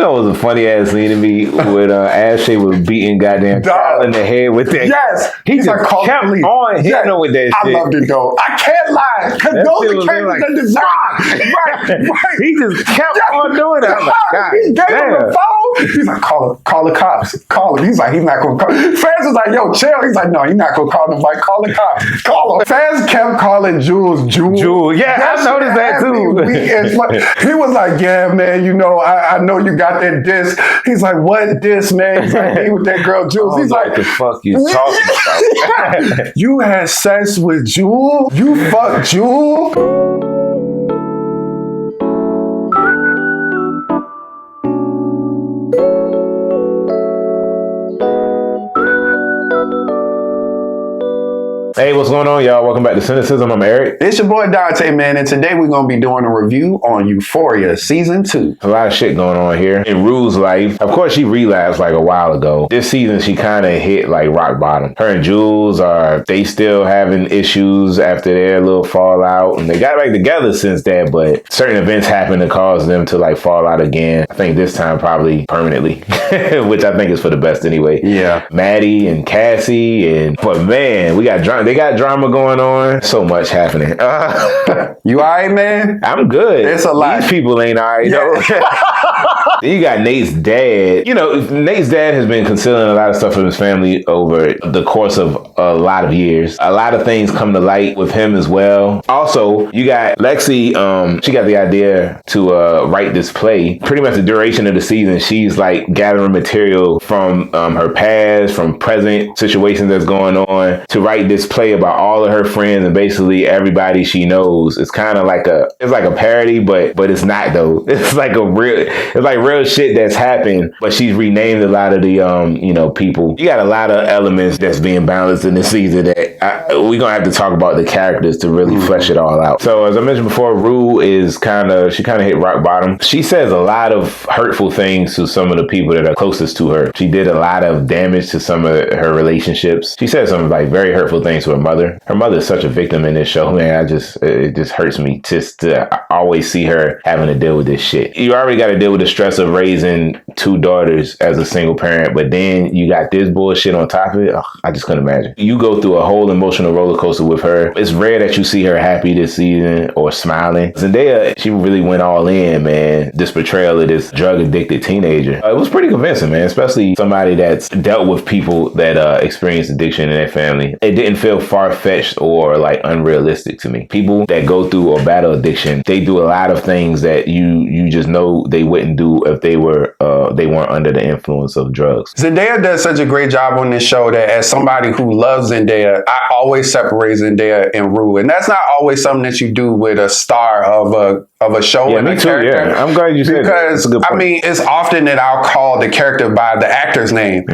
know it was a funny ass scene to me when Ashley was beating goddamn Kyle in the head with that. Yes. He just kept on hitting her with that shit. I loved it though. I can't lie. Because those are characters that design. Right. He just kept on doing that. I'm like, God, he gave him the phone. He's like, call the cops. Call him. He's like, he's not going to call. Fez was like, yo, chill. He's like, no, he's not going to call him. Like, call the cops. Call him. Fez kept calling Jules. Yeah, I noticed that too. He was like, yeah, man, you know, I know you got that disc. He's like, what disc, man? He's like, hey, with that girl Jules. He's like, what the fuck you talking about? You had sex with Jules? You fucked Jules? Hey, what's going on, y'all? Welcome back to Cinecism. I'm Eric. It's your boy Dante, man, and today we're going to be doing a review on Euphoria Season 2. A lot of shit going on here. In Rue's life, of course, she relapsed like a while ago. This season, she kind of hit like rock bottom. Her and Jules they still having issues after their little fallout, and they got back together since that, but certain events happened to cause them to like fall out again. I think this time probably permanently, which I think is for the best anyway. Yeah. Maddie and Cassie, but man, they got drama going on. So much happening. You all right, man? I'm good. It's a lot. These people ain't all right, though. You got Nate's dad. You know, Nate's dad has been concealing a lot of stuff from his family over the course of a lot of years. A lot of things come to light with him as well. Also, you got Lexi. She got the idea to write this play. Pretty much the duration of the season, she's like gathering material from her past, from present situations that's going on to write this play about all of her friends and basically everybody she knows. It's kind of like a parody, but it's not though. It's like real shit that's happened, but she's renamed a lot of the people. You got a lot of elements that's being balanced in this season that we're gonna have to talk about the characters to really flesh it all out. So as I mentioned before, Rue is kind of hit rock bottom. She says a lot of hurtful things to some of the people that are closest to her. She did a lot of damage to some of her relationships. She said some like very hurtful things to her mother. Her mother is such a victim in this show, man. It just hurts me just to always see her having to deal with this shit. You already got to deal with the stress of raising two daughters as a single parent, but then you got this bullshit on top of it. Ugh, I just couldn't imagine. You go through a whole emotional roller coaster with her. It's rare that you see her happy this season or smiling. Zendaya, she really went all in, man. This portrayal of this drug addicted teenager. It was pretty convincing, man, especially somebody that's dealt with people that experience addiction in their family. It didn't feel far-fetched or like unrealistic to me. People that go through or battle addiction, they do a lot of things that you just know they wouldn't do if they weren't under the influence of drugs. Zendaya does such a great job on this show that as somebody who loves Zendaya, I always separate Zendaya and Rue, and that's not always something that you do with a star of a show and a character. Yeah. I'm glad you said that. Because I mean, it's often that I'll call the character by the actor's name.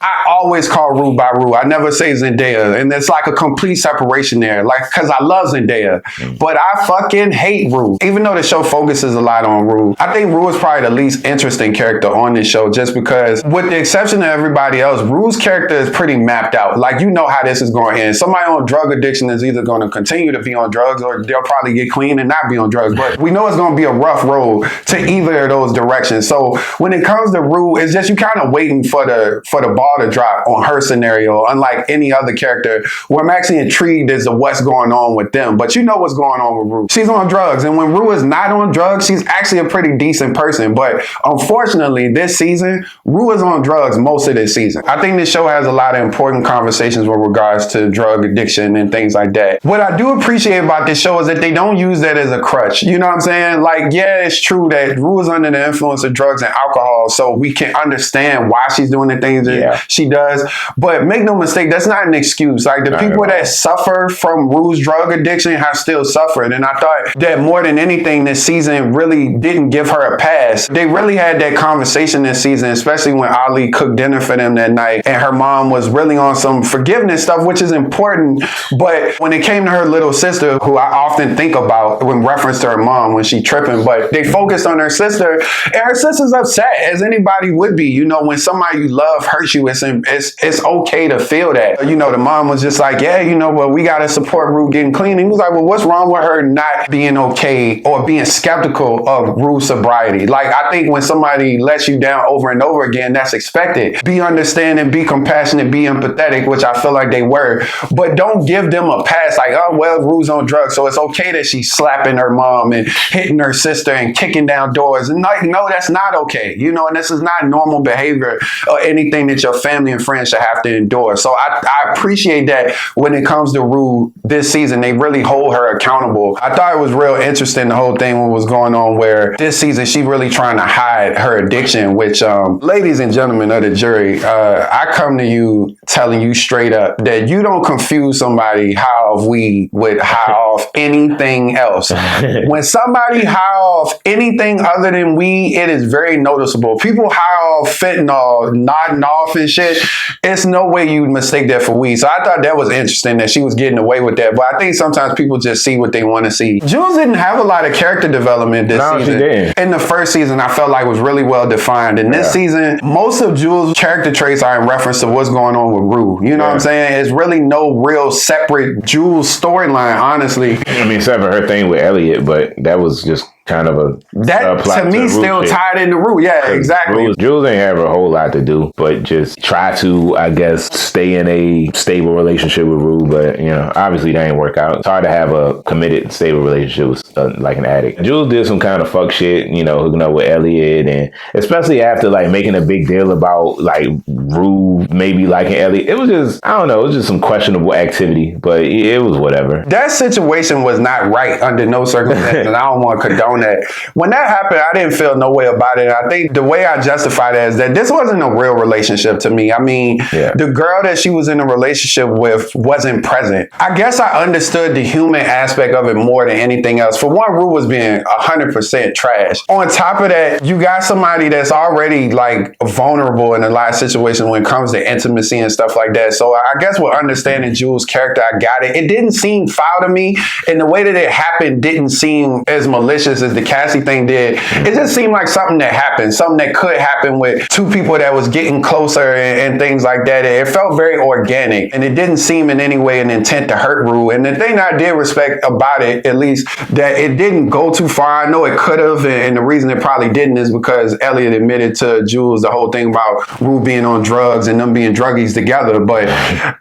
I always call Rue by Rue. I never say Zendaya, and it's like a complete separation there. Like, because I love Zendaya, but I fucking hate Rue. Even though the show focuses a lot on Rue, I think Rue is probably the least interesting character on this show, just because, with the exception of everybody else, Rue's character is pretty mapped out. Like, you know how this is going to end. Somebody on drug addiction is either going to continue to be on drugs, or they'll probably get clean and not be on drugs. But we know it's going to be a rough road to either of those directions. So when it comes to Rue, it's just you kind of waiting for the ball to drop on her scenario, unlike any other character, where I'm actually intrigued as to what's going on with them. But you know what's going on with Rue. She's on drugs, and when Rue is not on drugs, she's actually a pretty decent person. But unfortunately, this season, Rue is on drugs most of this season. I think this show has a lot of important conversations with regards to drug addiction and things like that. What I do appreciate about this show is that they don't use that as a crutch. You know what I'm saying? Like, yeah, it's true that Rue is under the influence of drugs and alcohol, so we can understand why she's doing the things that she does. But make no mistake, that's not an excuse. Like, the people that suffer from Rue's drug addiction have still suffered. And I thought that more than anything, this season really didn't give her a pass. They really had that conversation this season, especially when Ali cooked dinner for them that night, and her mom was really on some forgiveness stuff, which is important. But when it came to her little sister, who I often think about in reference to her mom when she tripping, but they focused on her sister, and her sister's upset, as anybody would be. You know, when somebody you love hurts you, it's okay to feel that. You know, the mom was just like, yeah, you know, well, we got to support Rue getting clean. And he was like, well, what's wrong with her not being okay or being skeptical of Rue's sobriety? Like, I think when somebody lets you you down over and over again. That's expected. Be understanding, be compassionate, be empathetic, which I feel like they were. But don't give them a pass like, oh, well, Rue's on drugs, so it's okay that she's slapping her mom and hitting her sister and kicking down doors. And like, no, that's not okay. You know, and this is not normal behavior or anything that your family and friends should have to endure. So I appreciate that when it comes to Rue this season, they really hold her accountable. I thought it was real interesting, the whole thing, what was going on, where this season she really trying to hide her addiction, which, ladies and gentlemen of the jury, I come to you telling you straight up that you don't confuse somebody high off weed with high off anything else. When somebody high off anything other than weed, it is very noticeable. People high off fentanyl, nodding off and shit, it's no way you'd mistake that for weed. So I thought that was interesting that she was getting away with that. But I think sometimes people just see what they want to see. Jules didn't have a lot of character development this season. She did. In the first season, I felt like was really well defined. In this season, most of Jules' character traits are in reference to what's going on with Rue. You know what I'm saying? It's really no real separate Jules storyline, honestly. I mean, except for her thing with Elliot, but that was just kind of a that to me still tied into Rue. Yeah, exactly. Jules ain't have a whole lot to do, but just try to, I guess, stay in a stable relationship with Rue. But, you know, obviously that ain't work out. It's hard to have a committed, stable relationship with like an addict. Jules did some kind of fuck shit, you know, hooking up with Elliot, and especially after like making a big deal about like Rue maybe liking Elliot. It was just, I don't know, it was just some questionable activity, but it was whatever. That situation was not right under no circumstances, and I don't want to condone that. When that happened, I didn't feel no way about it. I think the way I justify that is that this wasn't a real relationship to me. I mean, the girl that she was in a relationship with wasn't present. I guess I understood the human aspect of it more than anything else. For one, Rue was being 100% trash. On top of that, you got somebody that's already like vulnerable in a lot of situations when it comes to intimacy and stuff like that. So I guess with understanding Jules' character, I got it. It didn't seem foul to me, and the way that it happened didn't seem as malicious as the Cassie thing did. It just seemed like something that happened, something that could happen with two people that was getting closer and things like that. It felt very organic, and it didn't seem in any way an intent to hurt Rue. And the thing I did respect about it, at least, that it didn't go too far. I know it could have, and the reason it probably didn't is because Elliot admitted to Jules the whole thing about Rue being on drugs and them being druggies together. But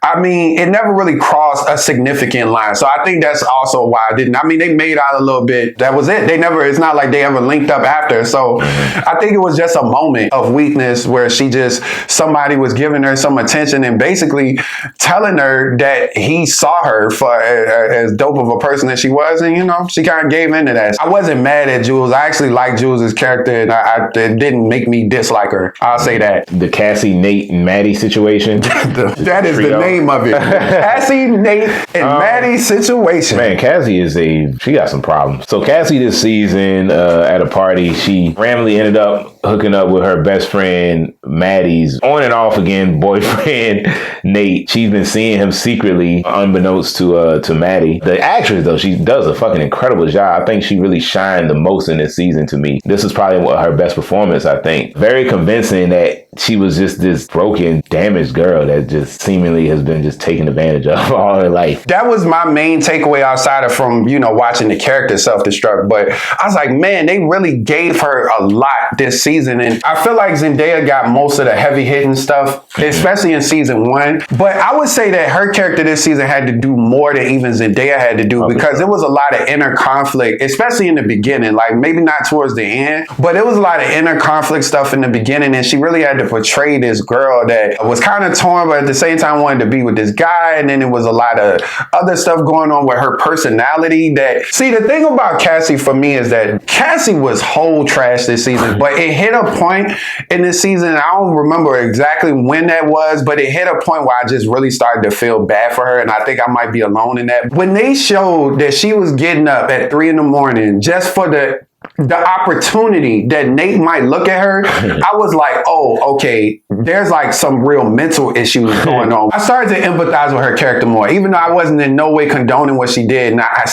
I mean, it never really crossed a significant line. So I think that's also why I didn't. I mean, they made out a little bit. That was it. They never, it's not like they ever linked up after. So I think it was just a moment of weakness where somebody was giving her some attention and basically telling her that he saw her for as dope of a person that she was. And, you know, she kind of gave into that. I wasn't mad at Jules. I actually liked Jules' character, and it didn't make me dislike her. I'll say that. The Cassie, Nate, and Maddie situation. That is the name of it. Cassie, Nate, and Maddie situation. Man, Cassie she got some problems. So Cassie this season at a party, she randomly ended up hooking up with her best friend Maddie's on and off again boyfriend Nate. She's been seeing him secretly, unbeknownst to Maddie. The actress though, she does a fucking incredible job. I think she really shined the most in this season to me. This is probably her best performance, I think. Very convincing that she was just this broken, damaged girl that just seemingly has been just taken advantage of all her life. That was my main takeaway outside of from, you know, watching the character self-destruct. But I was like, man, they really gave her a lot this season. And I feel like Zendaya got most of the heavy hitting stuff, especially in season 1. But I would say that her character this season had to do more than even Zendaya had to do, because there was a lot of inner conflict, especially in the beginning, like maybe not towards the end, but it was a lot of inner conflict stuff in the beginning. And she really had to portray this girl that was kind of torn, but at the same time wanted to be with this guy. And then there was a lot of other stuff going on with her personality see, the thing about Cassie for me is that Cassie was whole trash this season, but it hit a point in this season. I don't remember exactly when that was, but it hit a point where I just really started to feel bad for her. And I think I might be alone in that. When they showed that she was getting up at 3 a.m. just for the opportunity that Nate might look at her, I was like, oh, okay, there's like some real mental issues going on. I started to empathize with her character more, even though I wasn't in no way condoning what she did. And I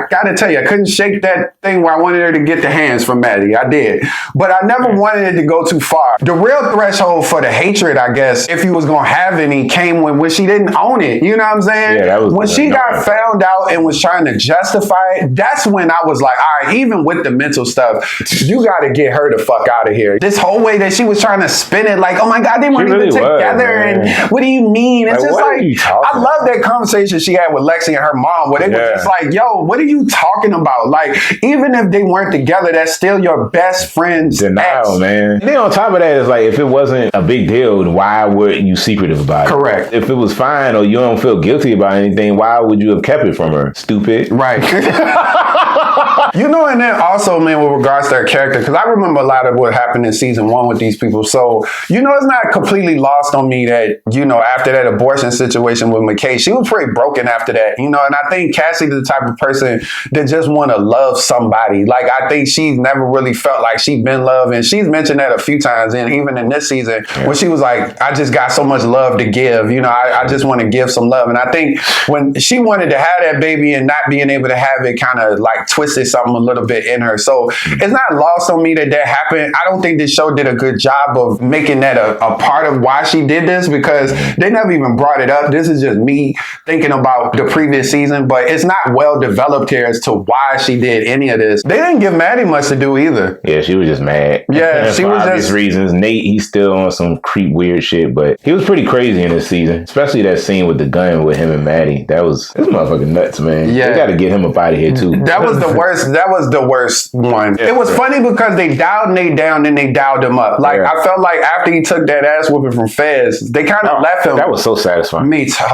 gotta tell you, I couldn't shake that thing where I wanted her to get the hands from Maddie. I did. But I never wanted it to go too far. The real threshold for the hatred, I guess, if you was gonna have any, came when she didn't own it. You know what I'm saying? Yeah, that was when she got found out and was trying to justify it, that's when I was like, all right, even with the mental stuff. You got to get her the fuck out of here. This whole way that she was trying to spin it, like, oh my God, they weren't even together. And what do you mean? It's just like, I love that conversation she had with Lexi and her mom, where they were just like, yo, what are you talking about? Like, even if they weren't together, that's still your best friend's denial, ex. man. And then on top of that, it's like, if it wasn't a big deal, why were you secretive about it? Correct. If it was fine or you don't feel guilty about anything, why would you have kept it from her? Stupid. Right. You know, and then also, man, with regards to her character, because I remember a lot of what happened in season 1 with these people. So, you know, it's not completely lost on me that, you know, after that abortion situation with McKay, she was pretty broken after that, you know, and I think Cassie's the type of person that just want to love somebody. Like, I think she's never really felt like she's been loved, and she's mentioned that a few times, and even in this season, when she was like, I just got so much love to give, you know, I just want to give some love. And I think when she wanted to have that baby and not being able to have it kind of like twisted something a little bit in her. So it's not lost on me that happened. I don't think this show did a good job of making that a part of why she did this, because they never even brought it up. This is just me thinking about the previous season, but it's not well developed here as to why she did any of this. They didn't give Maddie much to do either. Yeah, she was just mad. Yeah, she for was obvious just reasons. Nate, he's still on some creep weird shit, but he was pretty crazy in this season, especially that scene with the gun with him and Maddie. This motherfucking nuts, man. Yeah, they got to get him up out of here too. That was the worst. That was the worst one. It was funny because they dialed Nate down, then they dialed him up. Like, I felt like after he took that ass whooping from Fez, they kind of left him. That was so satisfying. Me too.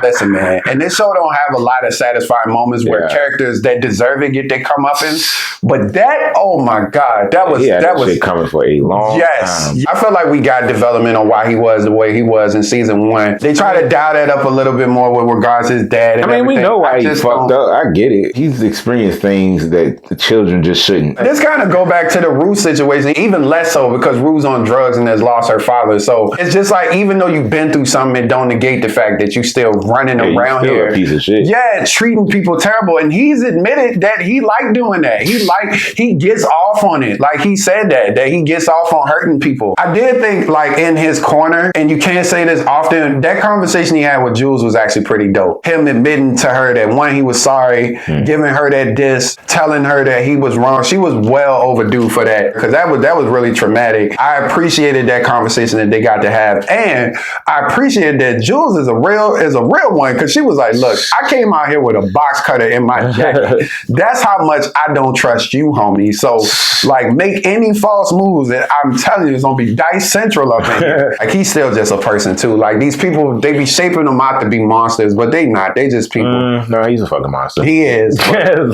Listen, man. And this show don't have a lot of satisfying moments where characters that deserve it get their comeuppance. But that, oh my God, that was shit coming for a long time. I felt like we got development on why he was the way he was in season 1. They try to dial that up a little bit more with regards to his dad. And we know why he fucked up. I get it. He's experienced things that the children just shouldn't. This kind of go back to the Rue situation, even less so because Rue's on drugs and has lost her father. So it's just like, even though you've been through something, it don't negate the fact that you still running around here. A piece of shit. Yeah, treating people terrible. And he's admitted that he liked doing that. He gets off on it. Like, he said that he gets off on hurting people. I did think, like, in his corner, and you can't say this often, that conversation he had with Jules was actually pretty dope. Him admitting to her that, one, he was sorry, giving her that diss, telling her that he was wrong. She was well overdue for that, because that was really traumatic. I appreciated that conversation that they got to have, and I appreciated that Jules is a real one, because she was like, look, I came out here with a box cutter in my jacket. That's how much I don't trust you, homie. So, like, make any false moves, and I'm telling you, it's gonna be Dice Central up in here. Like, he's still just a person too. Like, these people, they be shaping them out to be monsters, but they not. They just people. No, he's a fucking monster. He is.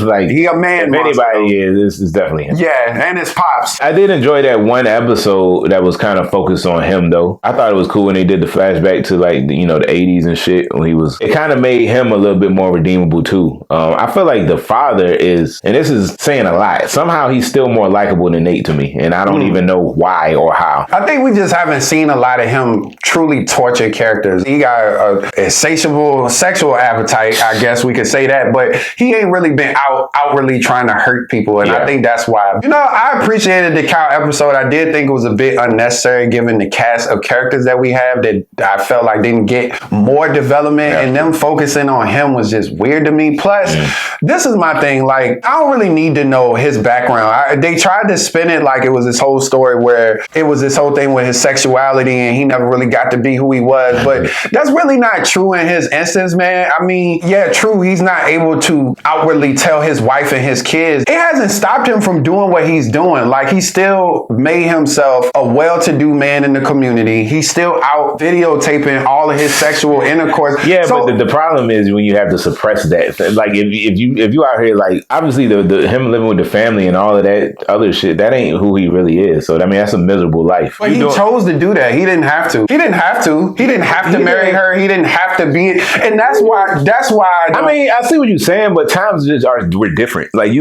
Like, he a man. If anybody is, this is definitely him. Yeah, and his pops. I did enjoy that one episode that was kind of focused on him, though. I thought it was cool when they did the flashback to, like, the 80s and shit. When it kind of made him a little bit more redeemable too. I feel like the father is, and this is saying a lot, somehow he's still more likable than Nate to me, and I don't even know why or how. I think we just haven't seen a lot of him truly torture characters. He got a insatiable sexual appetite, I guess we could say that, but he ain't really been outwardly trying to hurt people, and I think that's why. You know, I appreciated the Kyle episode. I did think it was a bit unnecessary given the cast of characters that we have that I felt like didn't get more development, and them focusing on him was just weird to me. Plus, this is my thing, like, I don't really need to know his background. They tried to spin it like it was this whole story where it was this whole thing with his sexuality and he never really got to be who he was, but that's really not true in his instance, man. I mean, yeah, true, he's not able to outwardly tell his wife and his kids. It hasn't stopped him from doing what he's doing. Like, he still made himself a well-to-do man in the community. He's still out videotaping all of his sexual intercourse. Yeah, so, but the problem is when you have to suppress that. Like, if you out here, like, obviously the him living with the family and all of that other shit, that ain't who he really is. So I mean, that's a miserable life. But he chose to do that. He didn't have to. He didn't have to marry her. He didn't have to be it. And that's why. I mean, I see what you're saying, but times just were different. Like,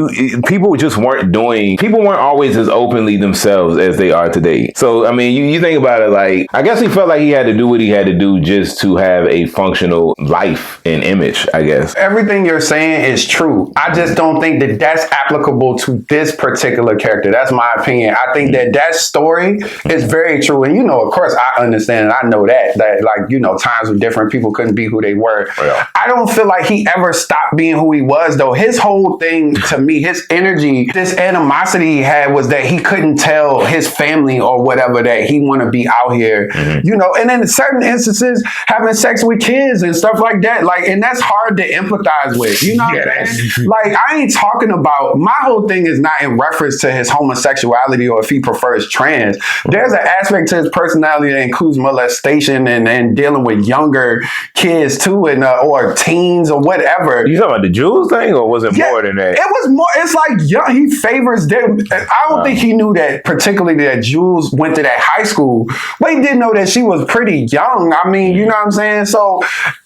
people weren't always as openly themselves as they are today. So I mean, you think about it, like, I guess he felt like he had to do what he had to do just to have a functional life and image, I guess. Everything you're saying is true. I just don't think that that's applicable to this particular character. That's my opinion. opinion, I think that story is very true. And, you know, of course, I understand and I know that, like, you know, times were different. People couldn't be who they were. Yeah. I don't feel like he ever stopped being who he was, though. His whole thing, to me, his energy, this animosity he had was that he couldn't tell his family or whatever that he want to be out here, you know, and in certain instances, having sex with kids and stuff like that. Like, and that's hard to empathize with, you know what I'm saying? Like, I ain't talking about, my whole thing is not in reference to his homosexuality or if he prefers trans. There's an aspect to his personality that includes molestation and dealing with younger kids too, and or teens or whatever. You talking about the Jules thing, or was it more than that? It was more, it's like, he favors them. I don't think he knew that particularly that Jules went to that high school, but he did know that she was pretty young. I mean, you know what I'm saying? So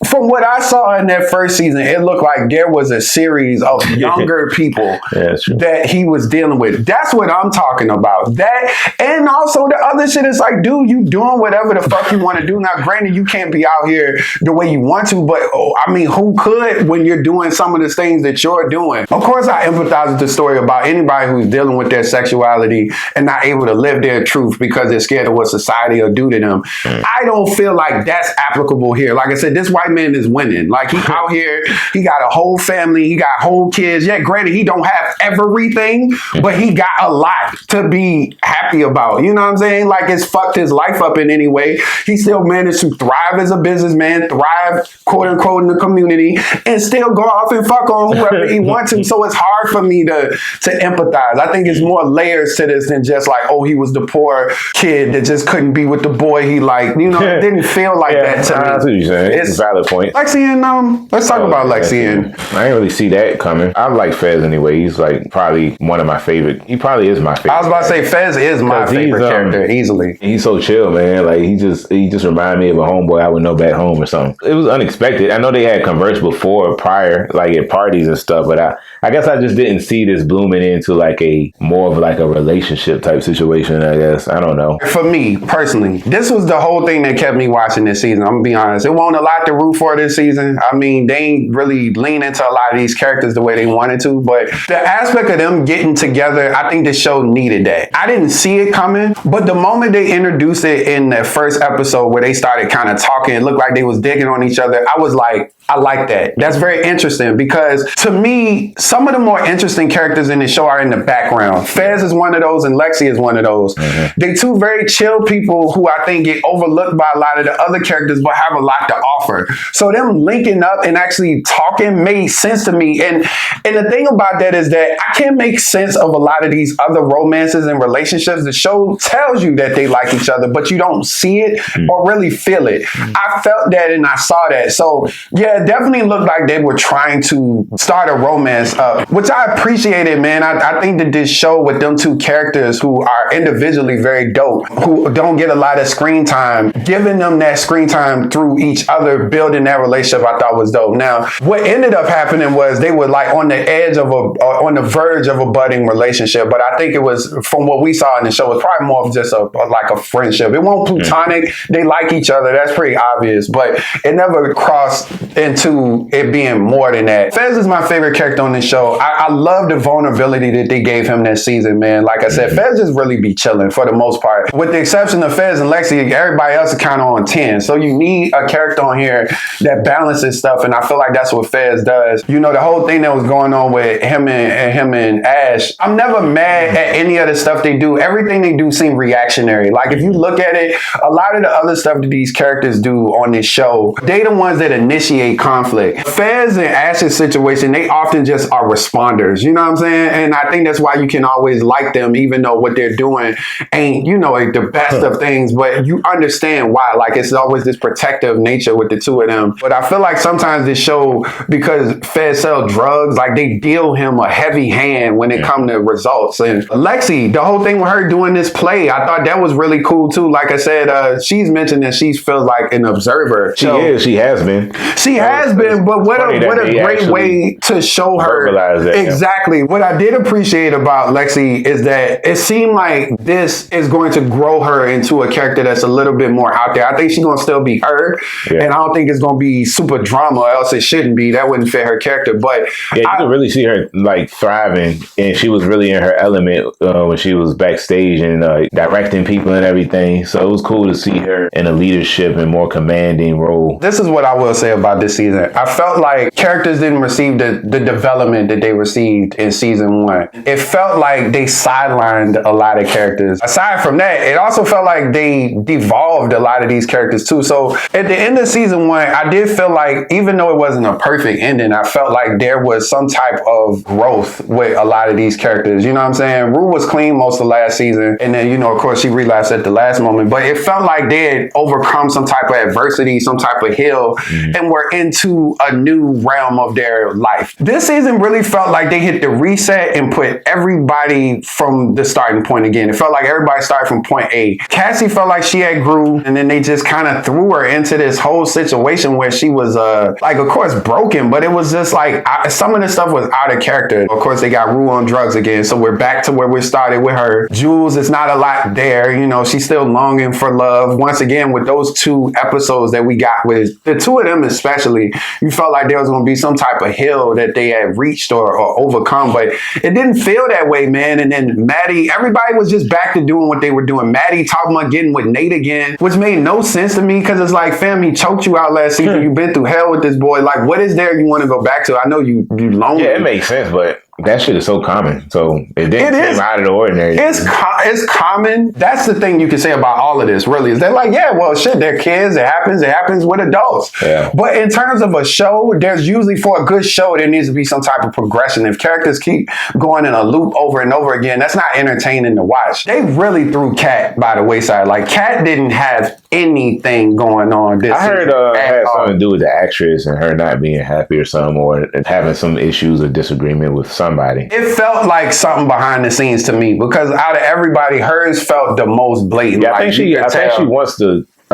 from what I saw in that first season, it looked like there was a series of younger people that he was dealing with. That's what I'm talking about. That, and also the other shit is like, dude, you doing whatever the fuck you want to do. Now, granted, you can't be out here the way you want to, but I mean, who could when you're doing some of the things that you're doing? Of course, I empathize with the story about anybody who's dealing with their sexuality and not able to live their truth because they're scared of what society will do to them. I don't feel like that's applicable here. Like I said, this white man is winning. Like, he out here, he got a whole family, he got whole kids. Yeah, granted, he don't have everything, but he got a lot to be happy about. You know what I'm saying? Like, it's fucked his life up in any way. He still managed to thrive as a businessman, thrive, quote unquote, in the community, and still go off and fuck on whoever he wants to. So it's hard for me to empathize. I think it's more layers to this than just like, oh, he was the poor kid that just couldn't be with the boy he liked. You know, it didn't feel like that to me. That's what you're saying. It's a valid point. Lexi and let's talk about Lexi and. I didn't really see that coming. I like Fez anyway. He's like probably one of my favorite. He probably is my favorite. I was about to say Fez is my favorite character easily. He's so chill, man. Like, he just reminded me of a homeboy I would know back home or something. It was unexpected. I know they had conversed before, prior, like at parties and stuff, but I guess I just didn't see this blooming into like a more of like a relationship type situation, I guess. I don't know. For me, personally, this was the whole thing that kept me watching this season. I'm gonna be honest. It wasn't a lot to root for this season. I mean, they ain't really lean into a lot of these characters the way they wanted to, but the aspect of them getting together, I think the show needed that. I didn't see it coming, but the moment they introduced it in the first episode where they started kind of talking, it looked like they was digging on each other. I was like, I like that. That's very interesting because to me, some of the more interesting characters in the show are in the background. Fez is one of those and Lexi is one of those. They two very chill people who I think get overlooked by a lot of the other characters but have a lot to offer. So them linking up and actually talking made sense to me. And the thing about that is that I can't make sense of a lot of these other romances and relationships. The show tells you that they like each other, but you don't see it or really feel it. I felt that and I saw that. So yeah, it definitely looked like they were trying to start a romance up, which I appreciated, man. I think that this show with them two characters who are individually very dope, who don't get a lot of screen time, giving them that screen time through each other, building that relationship, I thought was dope. Now, what ended up happening was they were like on the edge of on the verge of a budding relationship, but I think it was, from what we saw in the show, it was probably more of just like a friendship. It wasn't platonic. They like each other. That's pretty obvious, but it never crossed into it being more than that. Fez is my favorite character on this show. I love the vulnerability that they gave him this season, man. Like I said, Fez just really be chilling for the most part. With the exception of Fez and Lexi, everybody else is kind of on 10. So you need a character on here that balances stuff, and I feel like that's what Fez does. You know, the whole thing that was going on with him and Ash, I'm never mad at any of the stuff they do. Everything they do seems reactionary. Like, if you look at it, a lot of the other stuff that these characters do on this show, they the ones that initiate conflict. Fez and Ash's situation, they often just are responders. You know what I'm saying? And I think that's why you can always like them, even though what they're doing ain't, you know, like the best of things, but you understand why. Like, it's always this protective nature with the two of them. But I feel like sometimes this show, because Fez sell drugs, like they deal him a heavy hand when it comes to results. And Lexi, the whole thing with her doing this play, I thought that was really cool too. Like I said, she's mentioned that she feels like an observer. She has been. She has been, but what a great way to show her. That, exactly. Yeah. What I did appreciate about Lexi is that it seemed like this is going to grow her into a character that's a little bit more out there. I think she's going to still be her, and I don't think it's going to be super drama, or else it shouldn't be. That wouldn't fit her character. But yeah, you can really see her like thriving, and she was really in her element when she was backstage and directing people and everything. So it was cool to see her in a leadership and more commanding role. This is what I will say about this season. I felt like characters didn't receive the development that they received in season 1. It felt like they sidelined a lot of characters. Aside from that, it also felt like they devolved a lot of these characters too. So at the end of season 1, I did feel like, even though it wasn't a perfect ending, I felt like there was some type of growth with a lot of these characters. You know what I'm saying? Rue was clean most of last season, and then, you know, of course, she relapsed at the last moment. But it felt like they had overcome some type of adversity, some type of hill, and were into a new realm of their life. This season really felt like they hit the reset and put everybody from the starting point again. It felt like everybody started from point A. Cassie felt like she had grew, and then they just kind of threw her into this whole situation where she was, like, of course, broken, but it was just like, some of the stuff was out of character. Of course, they got Rue on drugs again, so we're back to where we started with her. Jules, it's not a lot there, you know, she's still longing for love. Once again, with those 2 episodes that we got with the 2 of them especially, you felt like there was going to be some type of hill that they had reached or overcome, but it didn't feel that way, man. And then Maddie, everybody was just back to doing what they were doing. Maddie talking about getting with Nate again, which made no sense to me, because it's like, fam, he choked you out last season. You've been through hell with this boy. Like, what is there you want to go back to? I know you lonely. Yeah, it makes sense, but that shit is so common. So it didn't seem out of the ordinary. It's common. That's the thing you can say about all of this, really, is they're like, yeah, well, shit, they're kids. It happens with adults. Yeah. But in terms of a show, there's usually, for a good show, there needs to be some type of progression. If characters keep going in a loop over and over again, that's not entertaining to watch. They really threw Kat by the wayside. Like, Kat didn't have anything going on this I heard it had something to do with the actress and her not being happy or something, or having some issues or disagreement with somebody. It felt like something behind the scenes to me, because out of everybody, hers felt the most blatant. Yeah, I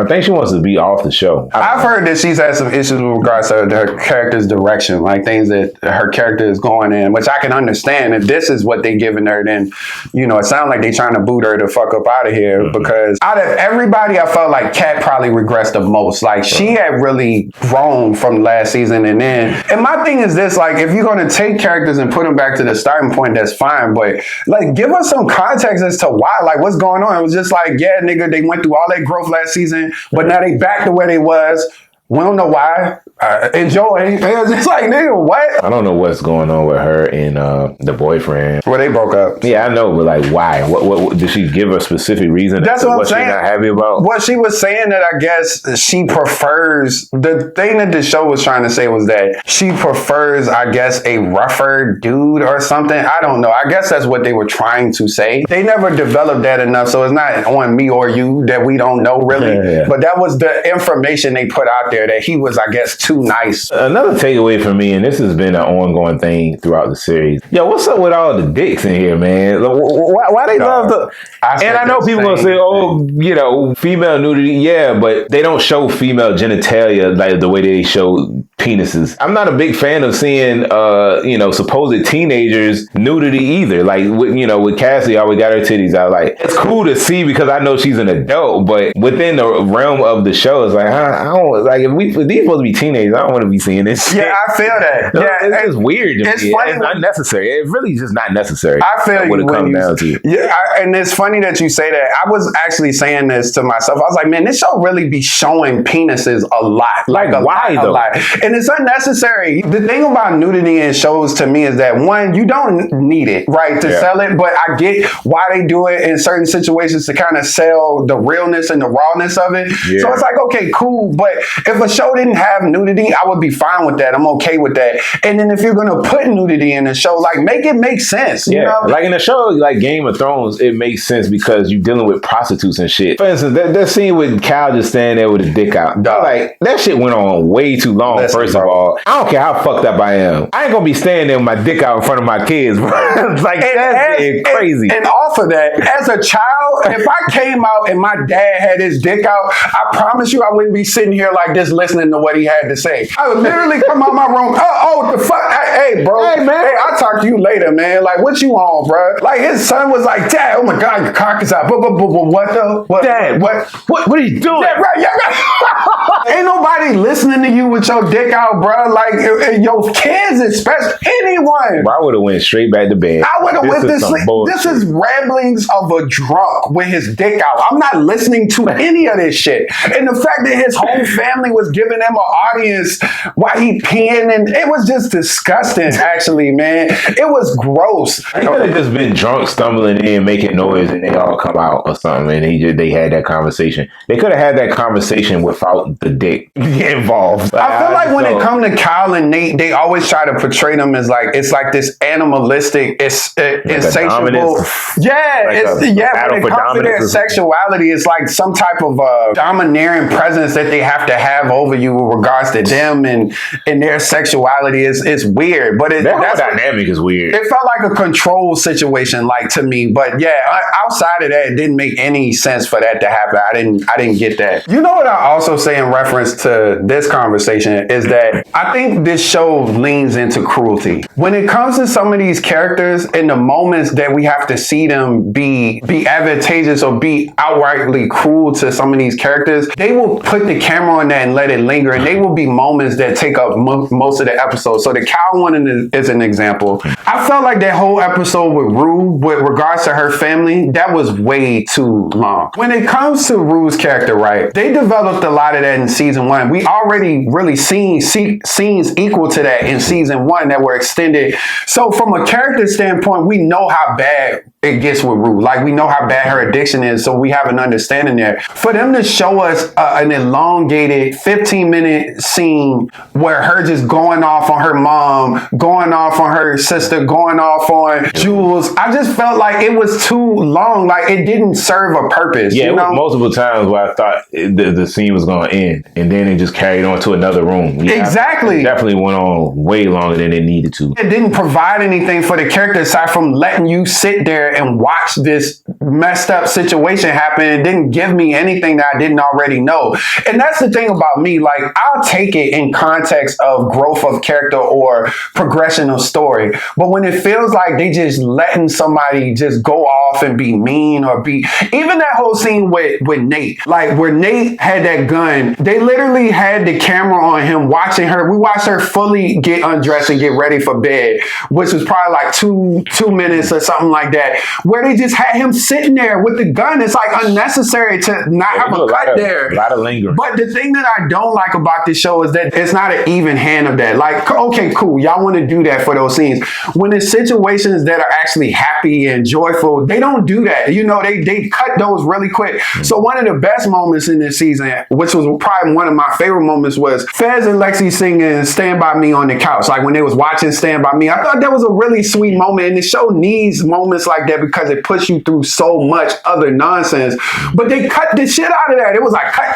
think she wants to be off the show. I've heard that she's had some issues with regards to her character's direction, like things that her character is going in, which I can understand. If this is what they giving her, then, you know, it sounds like they trying to boot her the fuck up out of here. Because out of everybody, I felt like Kat probably regressed the most. Like, she had really grown from last season. And my thing is this, like, if you're going to take characters and put them back to the starting point, that's fine. But, like, give us some context as to why, like, what's going on. It was just like, yeah, nigga, they went through all that growth last season, but now they back to where they was. We don't know why. Enjoy. It was just like, nigga, what? I don't know what's going on with her and the boyfriend. Well, they broke up. Yeah, I know, but like, why? What did she give a specific reason? That's what I'm saying. She's not happy about? What she was saying, that I guess she prefers, the thing that the show was trying to say was that she prefers, I guess, a rougher dude or something. I don't know. I guess that's what they were trying to say. They never developed that enough, so it's not on me or you that we don't know, really. Yeah. But that was the information they put out there, that he was, I guess, too nice. Another takeaway for me, and this has been an ongoing thing throughout the series. Yo, what's up with all the dicks in here, man? Why they love the... And I know people gonna say, oh, you know, female nudity. Yeah, but they don't show female genitalia like the way they show penises. I'm not a big fan of seeing, you know, supposed teenagers nudity either. Like, with Cassie, always got her titties out. Like, it's cool to see because I know she's an adult, but within the realm of the show, it's like, I don't, like, if these supposed to be teenagers, I don't want to be seeing this shit. Yeah, I feel that. Yeah, it's just weird to me. It's unnecessary. It's really just not necessary. I feel you when you... Yeah, and it's funny that you say that. I was actually saying this to myself. I was like, man, this show really be showing penises a lot. Like, why though? A lot. And it's unnecessary. The thing about nudity in shows to me is that, one, you don't need it, right, to sell it, but I get why they do it in certain situations to kind of sell the realness and the rawness of it. Yeah. So it's like, okay, cool, but if a show didn't have nudity, I would be fine with that. I'm okay with that. And then if you're going to put nudity in a show, like, make it make sense. You know? Like in a show like Game of Thrones, it makes sense because you're dealing with prostitutes and shit. For instance, that scene with Cal just standing there with his dick out. Like, that shit went on way too long. Listen, First of all, I don't care how fucked up I am. I ain't gonna be standing there with my dick out in front of my kids, bro. Like, that's crazy. And off of that, as a child, if I came out and my dad had his dick out, I promise you I wouldn't be sitting here like this listening to what he had to say. I would literally come out my room, oh, the fuck? Hey, bro. Hey, man. Hey, I'll talk to you later, man. Like, what you on, bro? Like, his son was like, Dad, oh my God, your cock is out. But what though? What, Dad, what are you doing? Yeah, right, yeah. Ain't nobody listening to you with your dick out, bro. Like, your kids, especially anyone. Bro, I would have went straight back to bed. I would have went to sleep. This is ramblings of a drunk with his dick out. I'm not listening to any of this shit. And the fact that his whole family was giving him an audience while he peeing, and it was just disgusting, actually, man. It was gross. He could have just been drunk, stumbling in, making noise, and they all come out or something, and they had that conversation. They could have had that conversation without the dick involved. I feel like when it comes to Kyle and Nate, they always try to portray them as like, it's like this animalistic, insatiable. Yeah, when it comes to their sexuality, it's like some type of domineering presence that they have to have over you with regards to them and their sexuality is weird. But that whole dynamic is weird. It felt like a control situation, like, to me. But yeah, outside of that, it didn't make any sense for that to happen. I didn't get that. You know what I also say in reference to this conversation is that I think this show leans into cruelty. When it comes to some of these characters, in the moments that we have to see them be advantageous or be outrightly cruel to some of these characters, they will put the camera on that and let it linger, and they will be moments that take up most of the episode. So the cow one is an example. I felt like that whole episode with Rue, with regards to her family, that was way too long. When it comes to Rue's character, right, they developed a lot of that in season 1. We already really seen scenes equal to that in season 1 that were extended. So from a character standpoint, we know how bad it gets with Rue. Like, we know how bad her addiction is, so we have an understanding there. For them to show us an elongated 15-minute scene where her just going off on her mom, going off on her sister, going off on Jules, I just felt like it was too long. Like, it didn't serve a purpose. Yeah, it was multiple times where I thought the scene was going to end, and then it just carried on to another room. Yeah, exactly. It definitely went on way longer than it needed to. It didn't provide anything for the character aside from letting you sit there and watch this messed up situation happen. It didn't give me anything that I didn't already know. And that's the thing about me. Like, I'll take it in context of growth of character or progression of story. But when it feels like they just letting somebody just go off and be mean or be, even that whole scene with Nate, like where Nate had that gun, they literally had the camera on him watching her. We watched her fully get undressed and get ready for bed, which was probably like two minutes or something like that, where they just had him sitting there with the gun. It's like unnecessary to not have a cut there. A lot of lingering. But the thing that I don't like about this show is that it's not an even hand of that. Like, okay, cool, y'all want to do that for those scenes. When it's situations that are actually happy and joyful, they don't do that. You know, they cut those really quick. So one of the best moments in this season, which was probably one of my favorite moments, was Fez and Lexi singing Stand By Me on the couch. Like when they was watching Stand By Me, I thought that was a really sweet moment. And the show needs moments like that because it puts you through so much other nonsense. But they cut the shit out of that. It was like cut,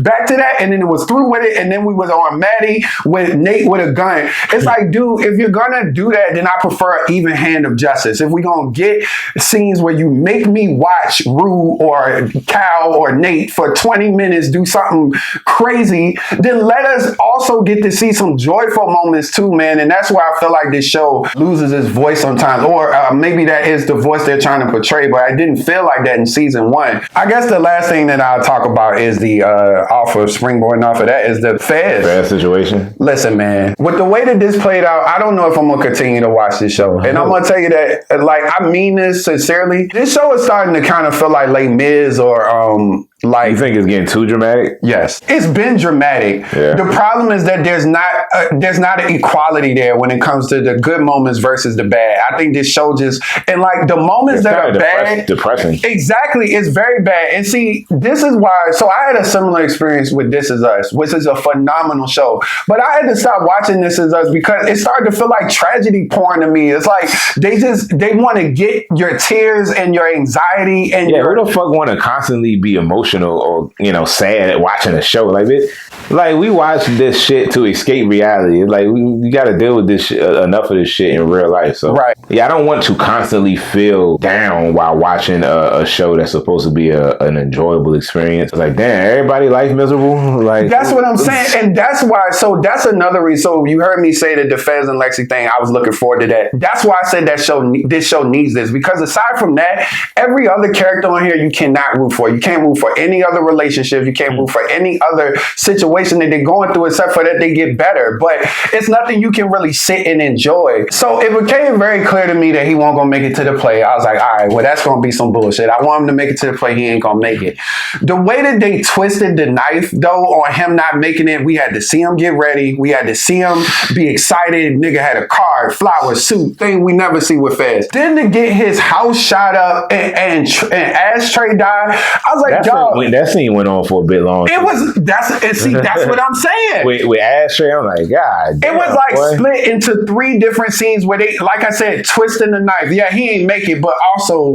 back to that, and then it was through with it, and then we was on Maddie with Nate with a gun. It's like, dude, if you're gonna do that, then I prefer an even hand of justice. If we gonna get scenes where you make me watch Rue or Cal or Nate for 20 minutes do something crazy, then let us also get to see some joyful moments too, man. And that's why I feel like this show loses its voice sometimes, or maybe that is the voice they're trying to portray, but I didn't feel like that in season 1. I guess the last thing that I'll talk about is the off of springboarding off of that is the Fez situation. Listen, man, with the way that this played out, I don't know if I'm gonna continue to watch this show. And I'm gonna tell you that, like, I mean this sincerely. This show is starting to kind of feel like Les Mis or like, you think it's getting too dramatic? Yes, it's been dramatic. Yeah. The problem is that there's not an equality there when it comes to the good moments versus the bad. I think this show just, and like the moments that are bad, depressing. Exactly, it's very bad. And see, this is why. So I had a similar experience with This Is Us, which is a phenomenal show. But I had to stop watching This Is Us because it started to feel like tragedy porn to me. It's like they want to get your tears and your anxiety and who the fuck want to constantly be emotional or, you know, sad at watching a show like this? Like, we watch this shit to escape reality. Like, we got to deal with this shit, enough of this shit in real life. So, right. Yeah, I don't want to constantly feel down while watching a show that's supposed to be an enjoyable experience. Like, damn, everybody life miserable. Like, that's what I'm saying, and that's why. So that's another reason. So you heard me say that the Fez and Lexi thing. I was looking forward to that. That's why I said this show needs this, because aside from that, every other character on here you cannot root for. You can't root for any other relationship. You can't root for any other situation that they're going through, except for that they get better. But it's nothing you can really sit and enjoy. So it became very clear to me that he won't gonna make it to the play. I was like, all right, well, that's gonna be some bullshit. I want him to make it to the play. He ain't gonna make it. The way that they twisted the knife, though, on him not making it, we had to see him get ready. We had to see him be excited. Nigga had a card, flower, suit, thing we never see with Fez. Then to get his house shot up and Ashtray died, I was like, dog. That scene went on for a bit long. That's what I'm saying. With Ashtray, I'm like, God damn, it was like split into 3 different scenes where they, like I said, twisting the knife. Yeah, he ain't make it, but also,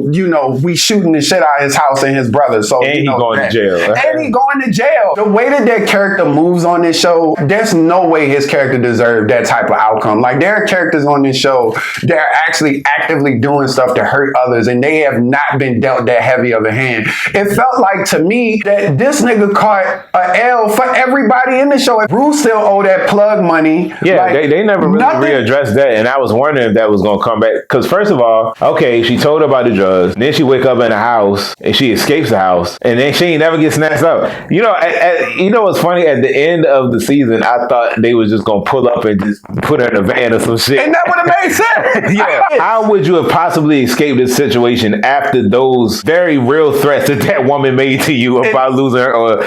we shooting the shit out of his house and his brother. So and he going to jail. And he going to jail. The way that character moves on this show, there's no way his character deserved that type of outcome. Like, there are characters on this show that are actually actively doing stuff to hurt others, and they have not been dealt that heavy of a hand. It felt like to me that this nigga caught a L for everybody in the show. Rue still owe that plug money. Yeah, like, they never really readdressed that, and I was wondering if that was going to come back. Because first of all, okay, she told her about the drugs, then she wake up in the house, and she escapes the house, and then she ain't never get snatched up. You know what's funny? At the end of the season, I thought they was just going to pull up and just put her in a van or some shit. And that would have made sense. Yeah. How would you have possibly escaped this situation after those very real threats that woman made to you about losing her or,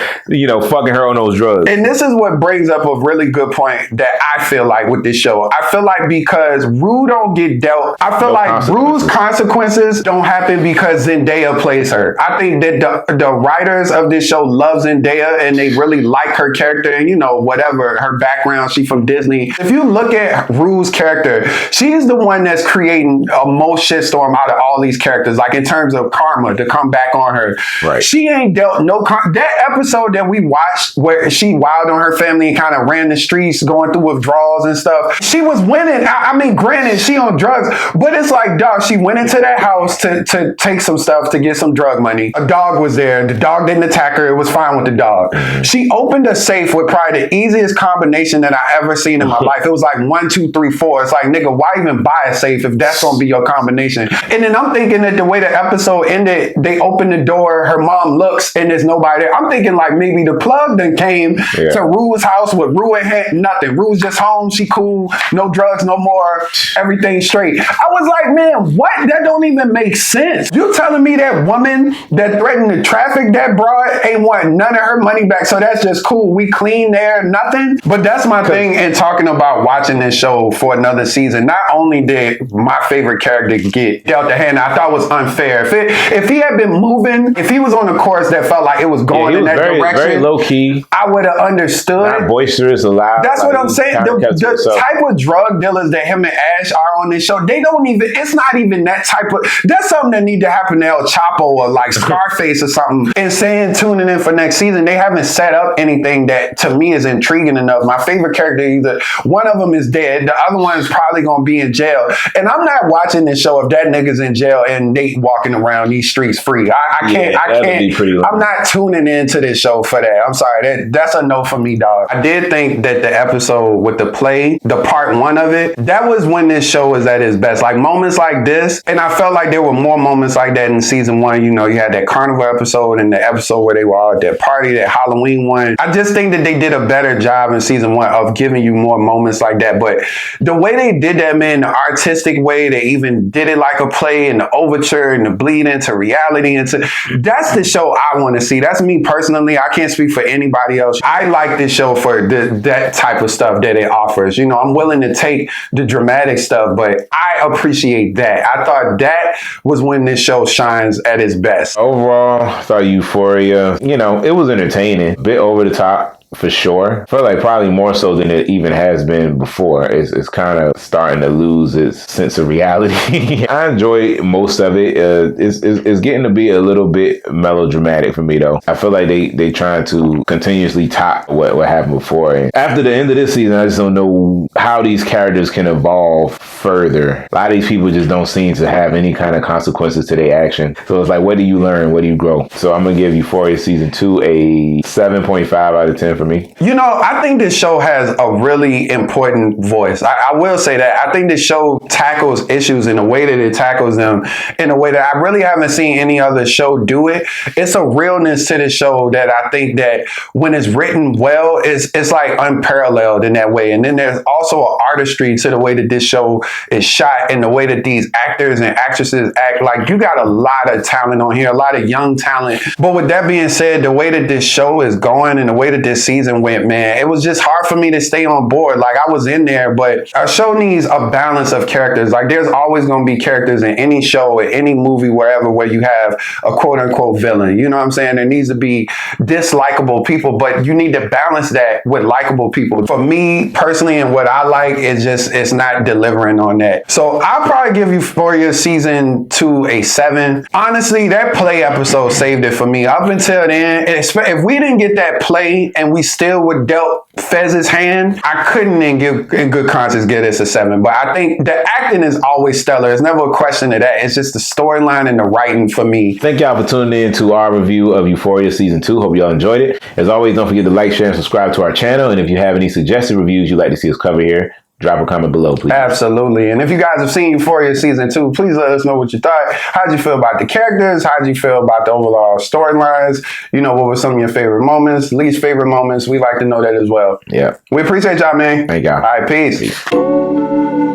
fucking her on those drugs? And this is what brings up a really good point that I feel like with this show. I feel like because Rue don't get dealt, I feel like Rue's consequences don't happen because Zendaya plays her. I think that the writers of this show love Zendaya and they really like her character and, whatever, her background, she from Disney. If you look at Rue's character, she's the one that's creating a most shitstorm out of all these characters, like in terms of karma to come back on her. Right. She ain't dealt no that episode that we watched where she wilded on her family and kind of ran the streets going through withdrawals and stuff. She was winning. I mean, granted, she on drugs, but it's like, dog, she went into that house to take some stuff to get some drug money. A dog was there. The dog didn't attack her. It was fine with the dog. She opened a safe with probably the easiest combination that I ever seen in my life. It was like 1, 2, 3, 4. It's like, nigga, why even buy a safe if that's gonna be your combination? And then I'm thinking that the way the episode ended, they opened the door, her mom looks, and there's nobody there. I'm thinking like maybe the plug then came to Rue's house with Rue in hand, nothing. Rue's just home, she cool, no drugs, no more, everything straight. I was like, man, what? That don't even make sense. You telling me that woman that threatened to traffic that broad ain't want none of her money back, so that's just cool. We clean there, nothing. But that's my thing in talking about watching this show for another season. Not only did my favorite character get dealt a hand, I thought it was unfair. If he had been moving, if he was on a course that felt like it was going in that direction, very low key, I would have understood. Not boisterous, loud. That's what I'm saying. The type of drug dealers that him and Ash are on this show, they don't even. It's not even that type of. That's something that need to happen to El Chapo or like Scarface or something. And saying tuning in for next season, they haven't set up anything that to me is intriguing enough. My favorite character, either one of them is dead, the other one is probably gonna be in jail. And I'm not watching this show if that nigga's in jail and Nate walking around these streets free. I can't. I'm not tuning into this show for that. I'm sorry. That's a no for me, dog. I did think that the episode with the play, the part 1 of it, that was when this show was at its best. Like moments like this, and I felt like there were more moments like that in season 1. You had that carnival episode and the episode where they were all at that party, that Halloween one. I just think that they did a better job in season 1 of giving you more moments like that. But the way they did that, man, the artistic way, they even did it like a play and the overture and the bleed into reality. That's the show I want to see. That's me personally. I can't speak for anybody else. I like this show for that type of stuff that it offers. I'm willing to take the dramatic stuff, but I appreciate that. I thought that was when this show shines at its best. Overall, I thought Euphoria, it was entertaining, a bit over the top for sure. I feel like probably more so than it even has been before. It's kind of starting to lose its sense of reality. I enjoy most of it. It's getting to be a little bit melodramatic for me though. I feel like they trying to continuously top what happened before. And after the end of this season, I just don't know how these characters can evolve further. A lot of these people just don't seem to have any kind of consequences to their action. So it's like, what do you learn? What do you grow? So I'm gonna give Euphoria season 2 a 7.5 out of 10 for me. You know, I think this show has a really important voice. I will say that. I think this show tackles issues in a way that it tackles them in a way that I really haven't seen any other show do it. It's a realness to the show that I think that when it's written well, it's like unparalleled in that way. And then there's also an artistry to the way that this show is shot and the way that these actors and actresses act. Like, you got a lot of talent on here, a lot of young talent. But with that being said, the way that this show is going and the way that this season went, man, it was just hard for me to stay on board. Like, I was in there, but our show needs a balance of characters. Like, there's always going to be characters in any show, in any movie, wherever, where you have a quote unquote villain. You know what I'm saying? There needs to be dislikable people, but you need to balance that with likable people. For me personally, and what I like is just, it's not delivering on that. So I'll probably give Euphoria season 2 a 7. Honestly, that play episode saved it for me. Up until then, if we didn't get that play and we still would dealt Fez's hand, I couldn't in good conscience give this a 7. But I think the acting is always stellar. It's never a question of that. It's just the storyline and the writing for me. Thank y'all for tuning in to our review of Euphoria season 2. Hope y'all enjoyed it. As always, don't forget to like, share, and subscribe to our channel. And if you have any suggested reviews you'd like to see us cover here, drop a comment below, please. Absolutely. And if you guys have seen Euphoria season 2, please let us know what you thought. How'd you feel about the characters? How'd you feel about the overall storylines? You know, what were some of your favorite moments, least favorite moments? We'd like to know that as well. Yeah. We appreciate y'all, man. Thank y'all. All right, peace.